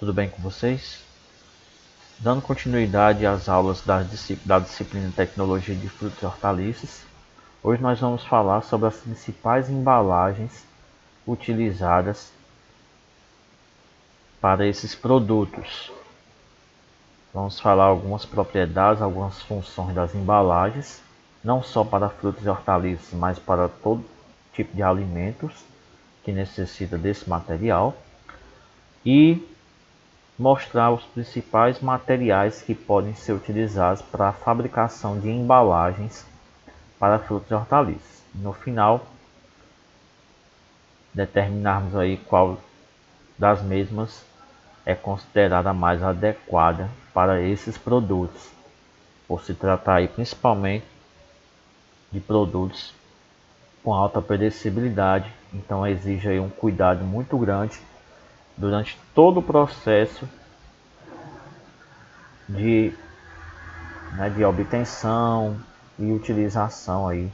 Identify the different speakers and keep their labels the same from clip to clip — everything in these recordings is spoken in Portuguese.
Speaker 1: tudo bem com vocês? Dando continuidade às aulas da disciplina Tecnologia de Frutas e Hortaliças, hoje nós vamos falar sobre as principais embalagens utilizadas para esses produtos. Vamos falar algumas propriedades, algumas funções das embalagens, não só para frutas e hortaliças, mas para todo tipo de alimentos que necessita desse material, e mostrar os principais materiais que podem ser utilizados para a fabricação de embalagens para frutas e hortaliças. No final, determinarmos aí qual das mesmas é considerada a mais adequada para esses produtos, por se tratar aí principalmente de produtos com alta perecibilidade, então exige aí um cuidado muito grande durante todo o processo de obtenção e utilização aí,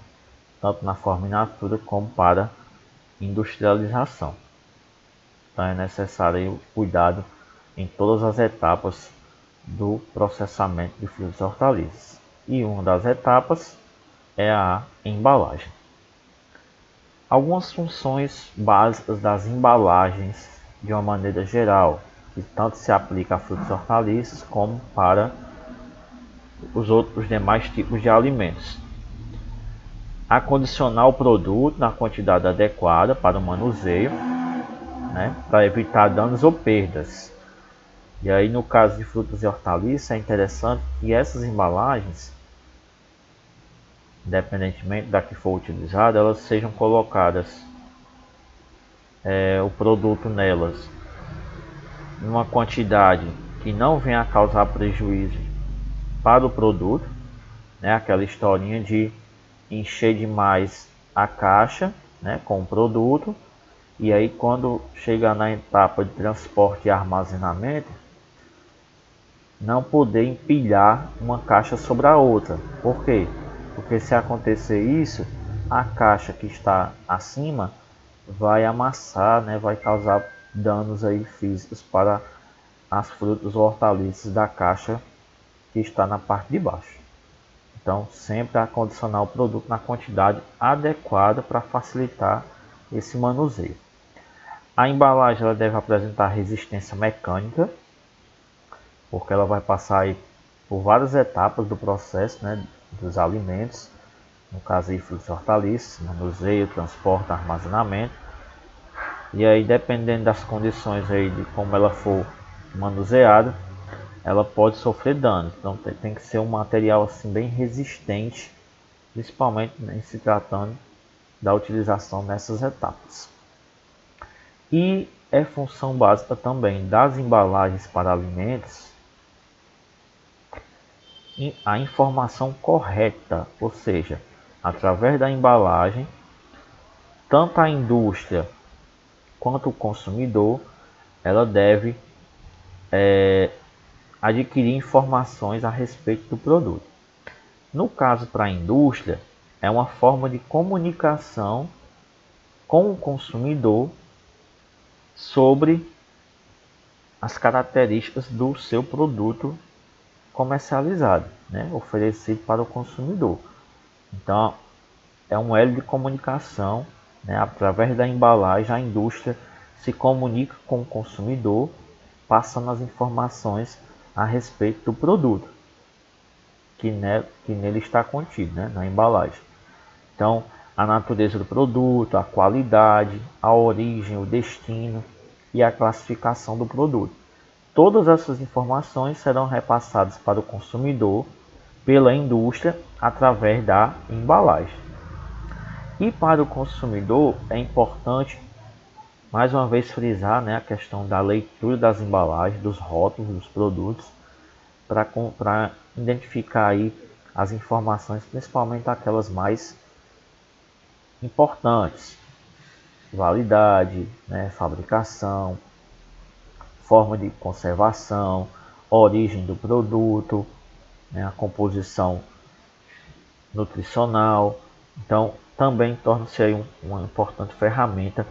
Speaker 1: tanto na forma in natura como para industrialização. Então é necessário aí o cuidado em todas as etapas do processamento de frutas e hortaliças. E uma das etapas é a embalagem. Algumas funções básicas das embalagens de uma maneira geral, que tanto se aplica a frutas e hortaliças como para os demais tipos de alimentos. Acondicionar o produto na quantidade adequada para o manuseio, para evitar danos ou perdas. E aí, no caso de frutas e hortaliças, é interessante que essas embalagens, independentemente da que for utilizada, elas sejam colocadas o produto nelas numa quantidade que não venha a causar prejuízo para o produto, aquela historinha de encher demais a caixa, com o produto, e aí quando chegar na etapa de transporte e armazenamento, não poder empilhar uma caixa sobre a outra. Por quê? Porque se acontecer isso, a caixa que está acima vai amassar, vai causar danos aí físicos para as frutas ou hortaliças da caixa que está na parte de baixo. Então, sempre acondicionar o produto na quantidade adequada para facilitar esse manuseio. A embalagem ela deve apresentar resistência mecânica, porque ela vai passar aí por várias etapas do processo dos alimentos, no caso aí frutas e hortaliças, manuseio, transporte, armazenamento. E aí, dependendo das condições aí de como ela for manuseada, ela pode sofrer danos. Então tem que ser um material assim bem resistente, principalmente em se tratando da utilização nessas etapas. E é função básica também das embalagens para alimentos a informação correta, ou seja, através da embalagem, tanto a indústria quanto o consumidor, ela deve adquirir informações a respeito do produto. No caso para a indústria, é uma forma de comunicação com o consumidor sobre as características do seu produto comercializado, oferecido para o consumidor. Então, é um elo de comunicação, através da embalagem, a indústria se comunica com o consumidor, passando as informações a respeito do produto que nele está contido, na embalagem. Então, a natureza do produto, a qualidade, a origem, o destino e a classificação do produto. Todas essas informações serão repassadas para o consumidor pela indústria através da embalagem. E para o consumidor é importante, mais uma vez, frisar a questão da leitura das embalagens, dos rótulos dos produtos, para identificar aí as informações, principalmente aquelas mais importantes: validade, fabricação, forma de conservação, origem do produto, a composição nutricional. Então, também torna-se aí uma importante ferramenta,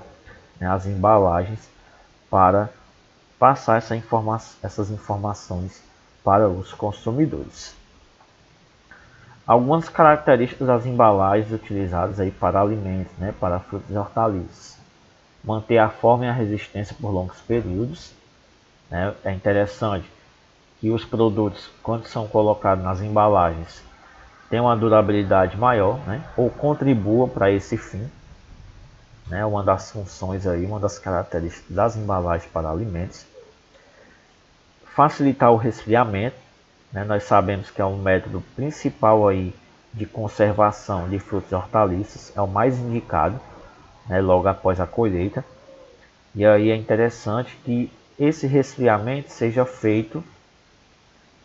Speaker 1: as embalagens, para passar essas informações para os consumidores. Algumas características das embalagens utilizadas aí para alimentos, né, para frutas e hortaliças. Manter a forma e a resistência por longos períodos, né? É interessante que os produtos, quando são colocados nas embalagens, tenham uma durabilidade maior, né, ou contribua para esse fim, né? Uma das funções aí, uma das características das embalagens para alimentos. Facilitar o resfriamento, né? Nós sabemos que é um método principal aí de conservação de frutas e hortaliças, é o mais indicado, né, logo após a colheita. E aí é interessante que esse resfriamento seja feito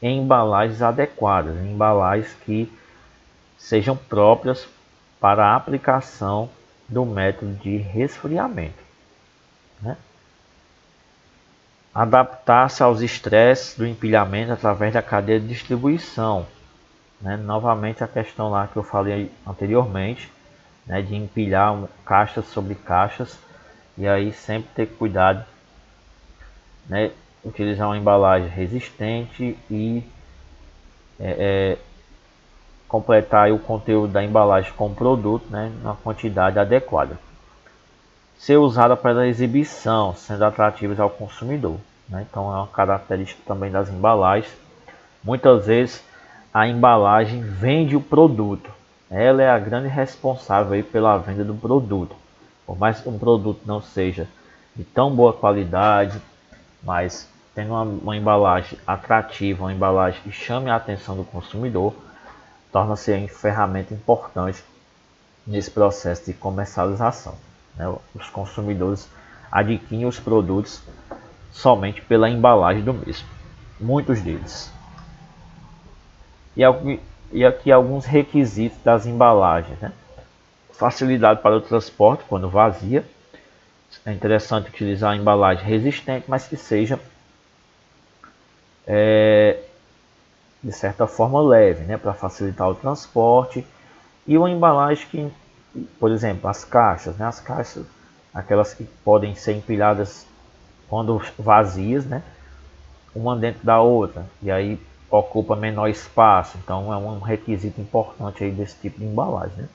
Speaker 1: em embalagens adequadas, em embalagens que sejam próprias para a aplicação do método de resfriamento, né? Adaptar-se aos estresses do empilhamento através da cadeia de distribuição, né? Novamente a questão lá que eu falei anteriormente, né, de empilhar caixas sobre caixas, e aí sempre ter cuidado, né, utilizar uma embalagem resistente e completar o conteúdo da embalagem com o produto, né, na quantidade adequada. Ser usada para exibição, sendo atrativas ao consumidor, né? Então é uma característica também das embalagens. Muitas vezes a embalagem vende o produto, ela é a grande responsável aí pela venda do produto. Por mais que um produto não seja de tão boa qualidade, mas tendo uma embalagem atrativa, uma embalagem que chame a atenção do consumidor, torna-se uma ferramenta importante nesse processo de comercialização, né? Os consumidores adquirem os produtos somente pela embalagem do mesmo, muitos deles. E aqui alguns requisitos das embalagens, né? Facilidade para o transporte quando vazia. É interessante utilizar a embalagem resistente, mas que seja de certa forma leve, né, para facilitar o transporte. E uma embalagem que, por exemplo, as caixas, né, as caixas, aquelas que podem ser empilhadas quando vazias, né, uma dentro da outra, e aí ocupa menor espaço. Então é um requisito importante aí desse tipo de embalagem, né?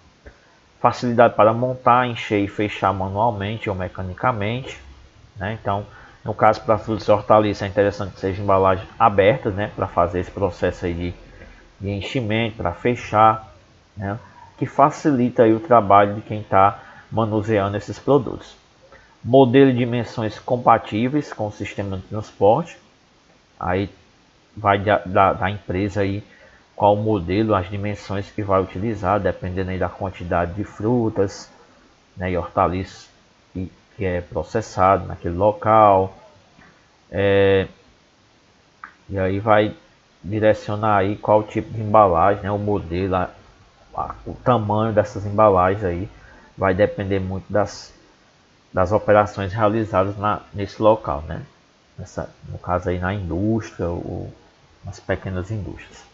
Speaker 1: Facilidade para montar, encher e fechar manualmente ou mecanicamente, né? Então, no caso para frutas e hortaliças, é interessante que sejam embalagens abertas, né, para fazer esse processo aí de enchimento, para fechar, né, que facilita aí o trabalho de quem está manuseando esses produtos. Modelo de dimensões compatíveis com o sistema de transporte, aí vai da empresa aí qual modelo, as dimensões que vai utilizar, dependendo aí da quantidade de frutas, né, e hortaliças que é processado naquele local. E aí vai direcionar aí qual tipo de embalagem, né, o modelo, o tamanho dessas embalagens aí vai depender muito das operações realizadas nesse local, né? No caso aí na indústria ou nas pequenas indústrias.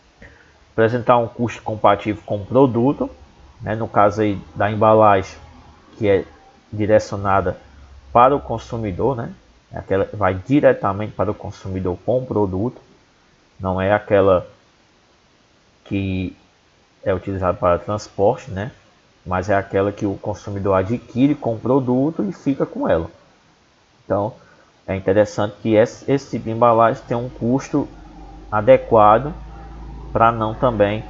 Speaker 1: Apresentar um custo compatível com o produto, né? No caso aí da embalagem que é direcionada para o consumidor, né? Aquela vai diretamente para o consumidor com o produto, não é aquela que é utilizada para transporte, né? Mas é aquela que o consumidor adquire com o produto e fica com ela. Então é interessante que esse tipo de embalagem tenha um custo adequado para não também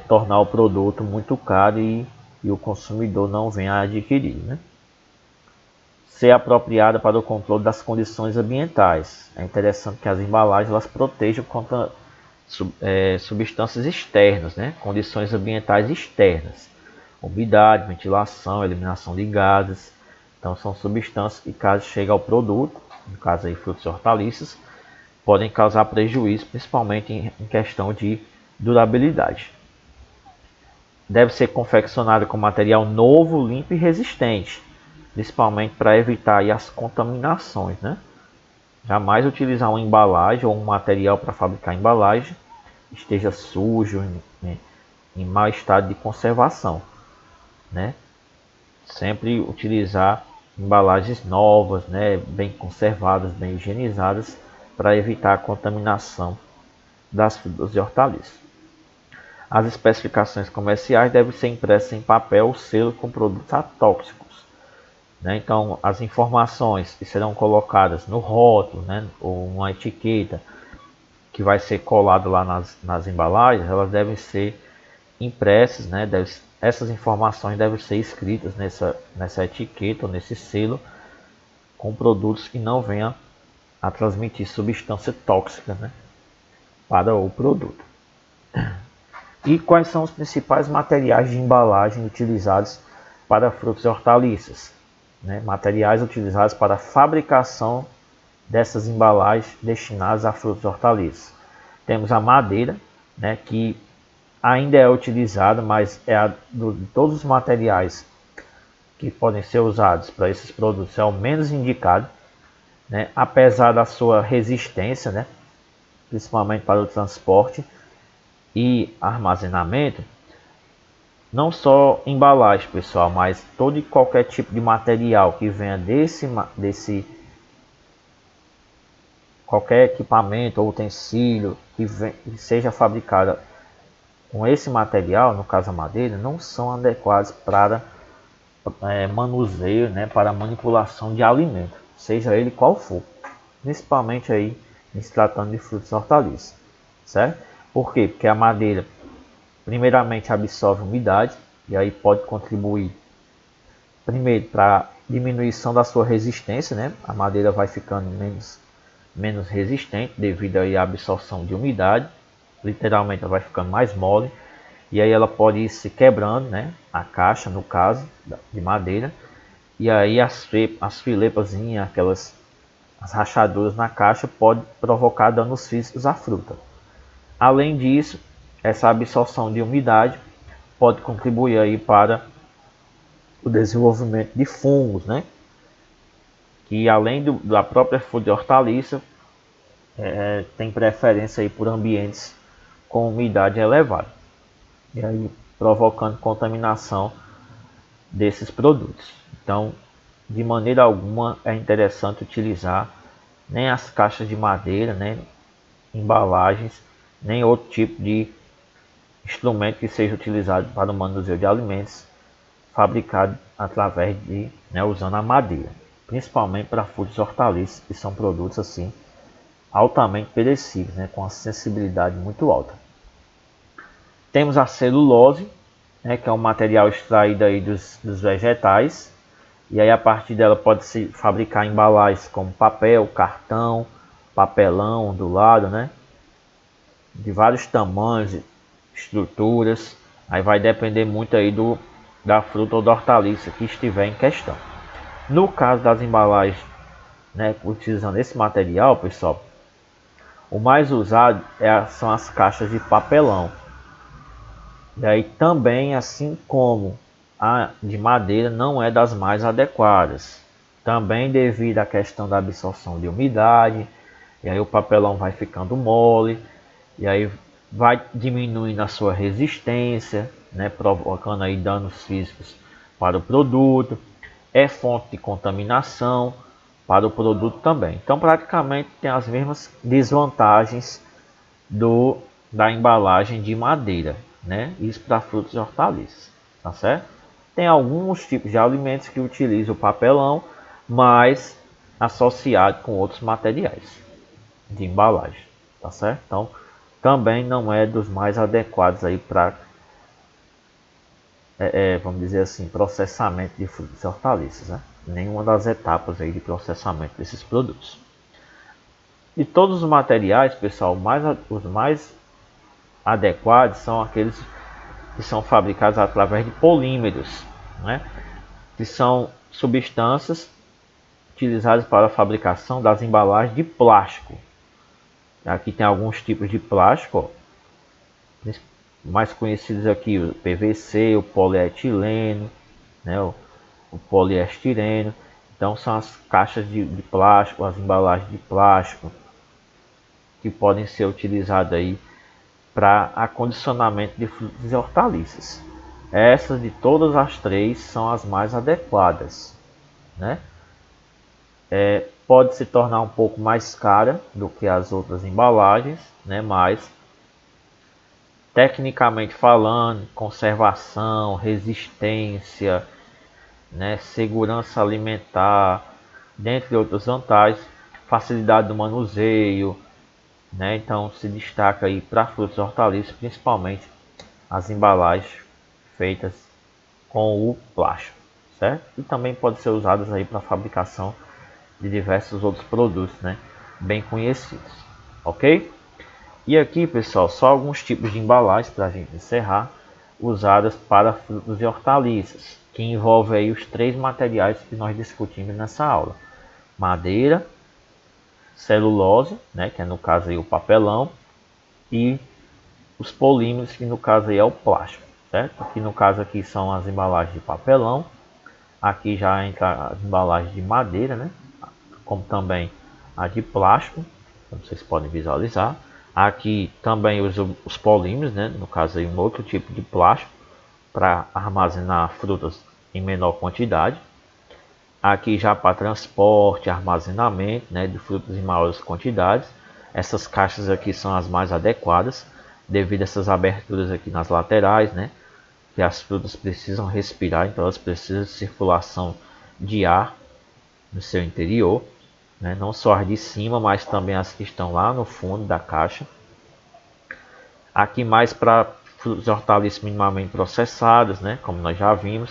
Speaker 1: tornar o produto muito caro e o consumidor não venha a adquirir, né? Ser apropriada para o controle das condições ambientais. É interessante que as embalagens elas protejam contra substâncias externas, né? Condições ambientais externas, umidade, ventilação, eliminação de gases. Então são substâncias que, caso chegue ao produto, no caso aí frutas e hortaliças, podem causar prejuízo, principalmente em questão de durabilidade. Deve ser confeccionada com material novo, limpo e resistente, principalmente para evitar aí as contaminações, né? Jamais utilizar uma embalagem ou um material para fabricar embalagem esteja sujo, em mau estado de conservação, né? Sempre utilizar embalagens novas, né, bem conservadas, bem higienizadas, para evitar a contaminação das frutas e hortaliças. As especificações comerciais devem ser impressas em papel ou selo com produtos atóxicos, né? Então, as informações que serão colocadas no rótulo, né, ou uma etiqueta que vai ser colada lá nas embalagens, elas devem ser impressas, né? Essas informações devem ser escritas nessa etiqueta ou nesse selo com produtos que não venham a transmitir substância tóxica, né, para o produto. E quais são os principais materiais de embalagem utilizados para frutas e hortaliças? Né? Materiais utilizados para a fabricação dessas embalagens destinadas a frutas e hortaliças. Temos a madeira, né, que ainda é utilizada, mas de todos os materiais que podem ser usados para esses produtos é o menos indicado, né, apesar da sua resistência, né, principalmente para o transporte e armazenamento. Não só embalagem, pessoal, mas todo e qualquer tipo de material que venha qualquer equipamento ou utensílio que seja fabricado com esse material, no caso a madeira, não são adequados para manuseio, né, para manipulação de alimento, seja ele qual for, principalmente aí se tratando de frutas e hortaliças, certo? Por quê? Porque a madeira primeiramente absorve umidade e aí pode contribuir primeiro para a diminuição da sua resistência, né? A madeira vai ficando menos resistente devido aí à absorção de umidade, literalmente ela vai ficando mais mole e aí ela pode ir se quebrando, né? A caixa, no caso de madeira, e aí as filepazinhas, as rachaduras na caixa pode provocar danos físicos à fruta. Além disso, essa absorção de umidade pode contribuir aí para o desenvolvimento de fungos, né? Que além da própria fruta de hortaliça, tem preferência aí por ambientes com umidade elevada. E aí provocando contaminação desses produtos. Então, de maneira alguma é interessante utilizar nem as caixas de madeira, nem embalagens, nem outro tipo de instrumento que seja utilizado para o manuseio de alimentos fabricado através de, né, usando a madeira, principalmente para frutas e hortaliças, que são produtos assim altamente perecíveis, né, com a sensibilidade muito alta. Temos a celulose, né, que é um material extraído aí dos vegetais, e aí a partir dela pode-se fabricar embalagens como papel, cartão, papelão ondulado, né, de vários tamanhos, estruturas. Aí vai depender muito aí da fruta ou da hortaliça que estiver em questão. No caso das embalagens, né, utilizando esse material, pessoal, o mais usado são as caixas de papelão. E aí também, assim como a de madeira, não é das mais adequadas. Também devido à questão da absorção de umidade, e aí o papelão vai ficando mole, e aí vai diminuindo a sua resistência, né, provocando aí danos físicos para o produto. É fonte de contaminação para o produto também. Então praticamente tem as mesmas desvantagens da embalagem de madeira, né? Isso para frutas e hortaliças, tá certo? Tem alguns tipos de alimentos que utilizam o papelão, mas associado com outros materiais de embalagem, tá certo? Então também não é dos mais adequados aí para vamos dizer assim, processamento de frutas e hortaliças, né? Nenhuma das etapas aí de processamento desses produtos. E todos os materiais, pessoal, os mais adequados são aqueles que são fabricados através de polímeros, né? Que são substâncias utilizadas para a fabricação das embalagens de plástico. Aqui tem alguns tipos de plástico, ó, mais conhecidos aqui, o PVC, o polietileno, né, o poliestireno. Então são as caixas de plástico, as embalagens de plástico que podem ser utilizadas aí para acondicionamento de frutas e hortaliças. Essas de todas as três são as mais adequadas, né? Pode se tornar um pouco mais cara do que as outras embalagens, né? Mas tecnicamente falando, conservação, resistência, né? Segurança alimentar, dentre outras vantagens, facilidade do manuseio, né? Então se destaca aí para frutas e hortaliças, principalmente as embalagens feitas com o plástico, certo? E também pode ser usadas aí para fabricação de diversos outros produtos, né? Bem conhecidos, ok? E aqui, pessoal, só alguns tipos de embalagens para a gente encerrar, usadas para frutas e hortaliças, que envolve aí os 3 materiais que nós discutimos nessa aula: madeira, celulose, né, que é no caso aí o papelão, e os polímeros, que no caso aí é o plástico, certo? Aqui no caso aqui são as embalagens de papelão, aqui já entra as embalagens de madeira, né, como também a de plástico, como vocês podem visualizar. Aqui também os polímeros, né, no caso aí um outro tipo de plástico para armazenar frutas em menor quantidade. Aqui já para transporte, armazenamento, né, de frutas em maiores quantidades. Essas caixas aqui são as mais adequadas, devido a essas aberturas aqui nas laterais, né, que as frutas precisam respirar, então elas precisam de circulação de ar no seu interior, né, não só as de cima, mas também as que estão lá no fundo da caixa. Aqui mais para frutas e hortaliças minimamente processadas, né, como nós já vimos,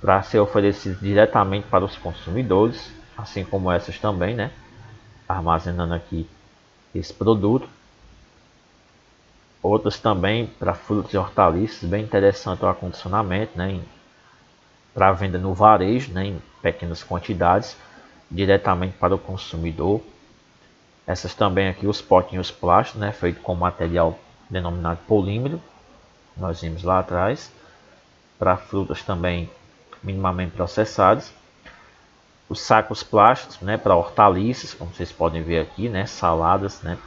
Speaker 1: para ser oferecidos diretamente para os consumidores, assim como essas também, né, armazenando aqui esse produto. Outras também para frutas e hortaliças, bem interessante o acondicionamento, né, para venda no varejo, né, em pequenas quantidades, diretamente para o consumidor. Essas também aqui, os potinhos plásticos, né, feito com material denominado polímero, nós vimos lá atrás, para frutas também minimamente processadas. Os sacos plásticos, né, para hortaliças, como vocês podem ver aqui, né, saladas, né,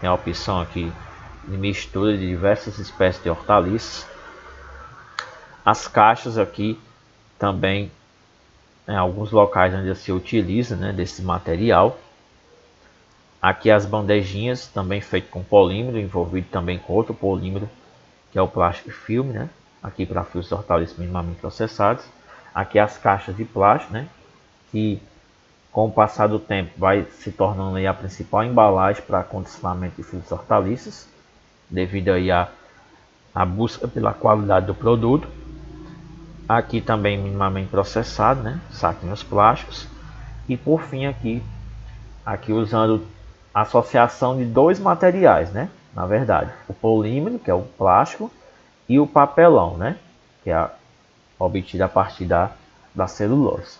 Speaker 1: tem a opção aqui de mistura de diversas espécies de hortaliças. As caixas aqui também, em alguns locais onde se utiliza, né, desse material. Aqui as bandejinhas também feitas com polímero, envolvido também com outro polímero, que é o plástico filme, né, aqui para frutas e hortaliças minimamente processados. Aqui as caixas de plástico, né, que com o passar do tempo vai se tornando aí a principal embalagem para acondicionamento de frutas e hortaliças, devido aí a busca pela qualidade do produto. Aqui também minimamente processado, né, saquinhos plásticos. E por fim aqui usando a associação de 2 materiais, né, na verdade, o polímero, que é o plástico, e o papelão, né, que é obtido a partir da celulose.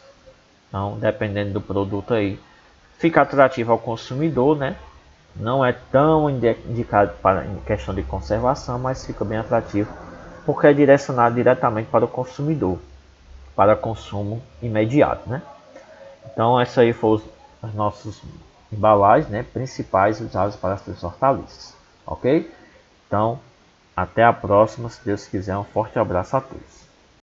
Speaker 1: Então, dependendo do produto aí, fica atrativo ao consumidor, né? Não é tão indicado para questão de conservação, mas fica bem atrativo porque é direcionado diretamente para o consumidor, para consumo imediato, né? Então, essa aí foram as nossas embalagens, né, principais usadas para as hortaliças, ok? Então, até a próxima, se Deus quiser. Um forte abraço a todos.